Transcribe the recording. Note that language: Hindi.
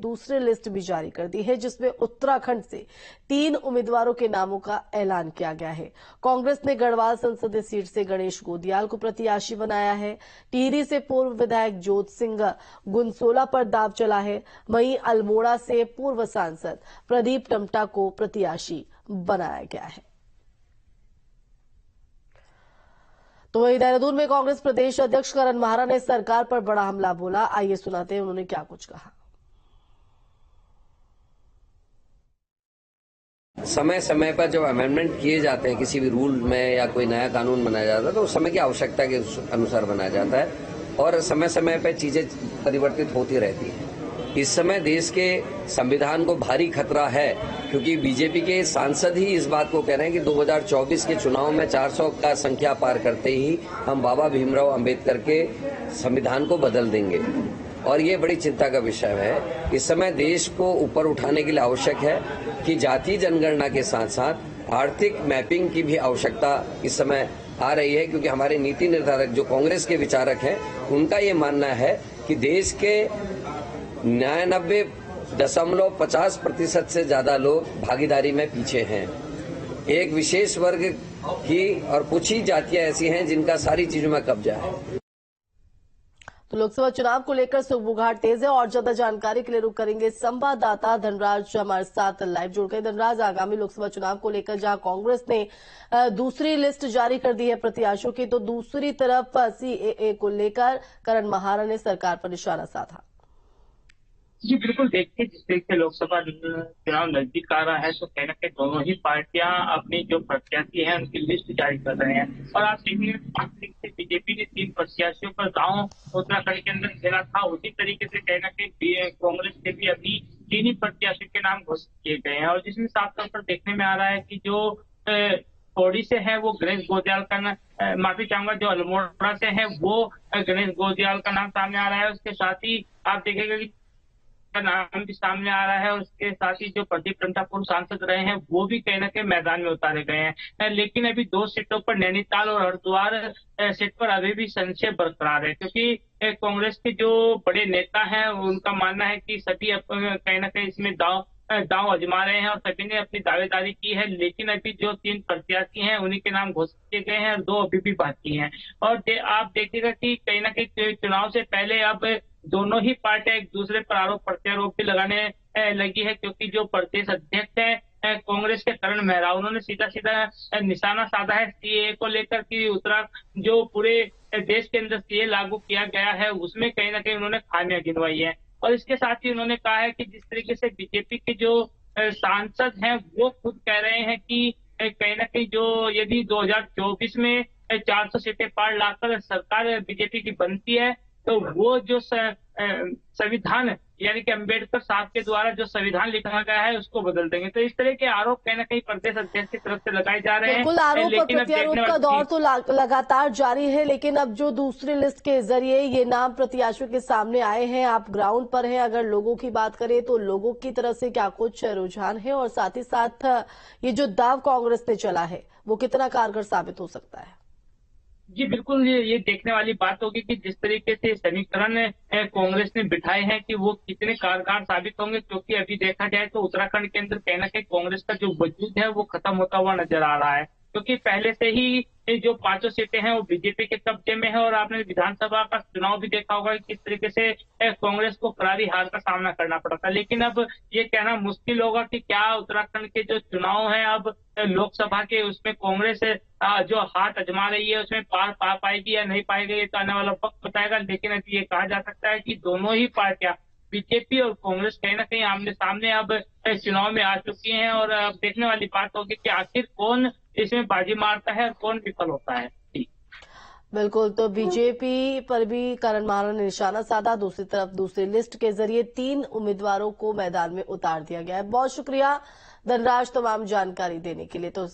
दूसरी लिस्ट भी जारी कर दी है, जिसमें उत्तराखंड से 3 उम्मीदवारों के नामों का ऐलान किया गया है। कांग्रेस ने गढ़वाल संसदीय सीट से गणेश गोदियाल को प्रत्याशी बनाया है। टिहरी से पूर्व विधायक जोत सिंह गुनसोला पर दाव चला है। वहीं अल्मोड़ा से पूर्व सांसद प्रदीप टमटा को प्रत्याशी बनाया गया है। तो वहीं देहरादून में कांग्रेस प्रदेश अध्यक्ष करण माहरा ने सरकार पर बड़ा हमला बोला। आइए सुनाते हैं उन्होंने क्या कुछ कहा। समय समय पर जब अमेंडमेंट किए जाते हैं किसी भी रूल में या कोई नया कानून बनाया जाता है तो उस समय की आवश्यकता के अनुसार बनाया जाता है और समय समय पर चीजें परिवर्तित होती रहती हैं। इस समय देश के संविधान को भारी खतरा है क्योंकि बीजेपी के सांसद ही इस बात को कह रहे हैं कि 2024 के चुनाव में 400 का संख्या पार करते ही हम बाबा भीमराव अंबेडकर के संविधान को बदल देंगे और ये बड़ी चिंता का विषय है। इस समय देश को ऊपर उठाने के लिए आवश्यक है कि जातीय जनगणना के साथ साथ आर्थिक मैपिंग की भी आवश्यकता इस समय आ रही है क्योंकि हमारे नीति निर्धारक जो कांग्रेस के विचारक हैं उनका ये मानना है कि देश के 99.50% से ज्यादा लोग भागीदारी में पीछे हैं। एक विशेष वर्ग की और कुछ ही जातियां ऐसी हैं जिनका सारी चीजों में कब्जा है। तो लोकसभा चुनाव को लेकर सुगबुगाहट तेज है और ज्यादा जानकारी के लिए रुक करेंगे संवाददाता धनराज हमारे साथ लाइव जुड़ गए। धनराज, आगामी लोकसभा चुनाव को लेकर जहां कांग्रेस ने दूसरी लिस्ट जारी कर दी है प्रत्याशियों की, तो दूसरी तरफ सीएए को लेकर करण माहरा ने सरकार पर निशाना साधा। जी बिल्कुल, देखिए जिस तरीके से लोकसभा चुनाव नजदीक आ रहा है तो कहीं ना कहीं दोनों ही पार्टियां अपनी जो प्रत्याशी हैं उनकी लिस्ट जारी कर रहे हैं और आप देखिए बीजेपी ने 3 प्रत्याशियों पर गांव उत्तराखंड के अंदर खेला था, उसी तरीके से कहीं ना कहीं कांग्रेस के भी अभी 3 ही प्रत्याशियों के नाम घोषित किए गए हैं और जिसमें साफ तौर पर देखने में आ रहा है कि जो पौड़ी से है वो गणेश गोदियाल का माफी चाहूंगा, जो अल्मोड़ा से है वो गणेश गोदियाल का नाम सामने आ रहा है। उसके साथ ही आप देखेंगे कि का नाम भी सामने आ रहा है और उसके साथ ही जो प्रदीप टमटा पूर्व सांसद रहे हैं वो भी कहीं ना कहीं मैदान में उतारे गए हैं। लेकिन अभी 2 सीटों पर नैनीताल और हरिद्वार सीट पर अभी भी संशय बरकरार है क्योंकि कांग्रेस के जो बड़े नेता हैं उनका मानना है कि सभी कहीं ना कहीं इसमें दांव आजमा रहे हैं और सभी ने अपनी दावेदारी की है। लेकिन अभी जो 3 प्रत्याशी हैं उन्हीं के नाम घोषित किए गए हैं और 2 अभी भी बाकी हैं और आप देखिएगा कि कहीं ना कहीं चुनाव से पहले अब दोनों ही पार्टियां एक दूसरे पर आरोप प्रत्यारोप भी लगाने लगी है क्योंकि जो प्रदेश अध्यक्ष है कांग्रेस के करण मेहरा, उन्होंने सीधा सीधा निशाना साधा है सीए को लेकर कि उत्तराखंड जो पूरे देश के अंदर सीए लागू किया गया है उसमें कहीं ना कहीं उन्होंने खामियां गिनवाई है और इसके साथ ही उन्होंने कहा है कि जिस तरीके से बीजेपी के जो सांसद हैं वो खुद कह रहे हैं कि कहीं ना कहीं जो यदि 2024 में 400 सीटें पार लाकर सरकार बीजेपी की बनती है तो वो जो संविधान यानी कि अंबेडकर साहब के द्वारा जो संविधान लिखा गया है उसको बदल देंगे। तो इस तरह के आरोप कहीं ना कहीं प्रदेश अध्यक्ष की तरफ से लगाए जा रहे हैं। बिल्कुल, आरोप और प्रत्यारोप का दौर तो लगातार जारी है, लेकिन अब जो दूसरी लिस्ट के जरिए ये नाम प्रत्याशियों के सामने आए हैं, आप ग्राउंड पर हैं, अगर लोगों की बात करें तो लोगों की तरफ से क्या कुछ रुझान है और साथ ही साथ ये जो दाव कांग्रेस ने चला है वो कितना कारगर साबित हो सकता है? जी बिल्कुल, ये देखने वाली बात होगी कि जिस तरीके से समीकरण कांग्रेस ने बिठाए हैं कि वो कितने कारगर साबित होंगे क्योंकि अभी देखा जाए तो उत्तराखंड के अंदर कहीं ना कहीं कांग्रेस का जो वजूद है वो खत्म होता हुआ नजर आ रहा है क्योंकि पहले से ही जो 5 सीटें हैं वो बीजेपी के कब्जे में है और आपने विधानसभा का चुनाव भी देखा होगा कि किस तरीके से कांग्रेस को करारी हार का सामना करना पड़ा था। लेकिन अब ये कहना मुश्किल होगा कि क्या उत्तराखंड के जो चुनाव हैं अब लोकसभा के उसमें कांग्रेस जो हाथ आजमा रही है उसमें पार पा पाएगी या नहीं पाएगी ये तो आने वाला वक्त बताएगा। लेकिन अभी ये कहा जा सकता है कि दोनों ही पार्टियां बीजेपी और कांग्रेस कहीं ना कहीं आमने सामने अब चुनाव में आ चुकी हैं और अब देखने वाली बात होगी कि आखिर कौन इसमें बाजी मारता है और कौन विफल होता है। बिल्कुल, तो बीजेपी पर भी करण माहरा ने निशाना साधा, दूसरी तरफ दूसरी लिस्ट के जरिए 3 उम्मीदवारों को मैदान में उतार दिया गया है। बहुत शुक्रिया धनराज तमाम जानकारी देने के लिए। तो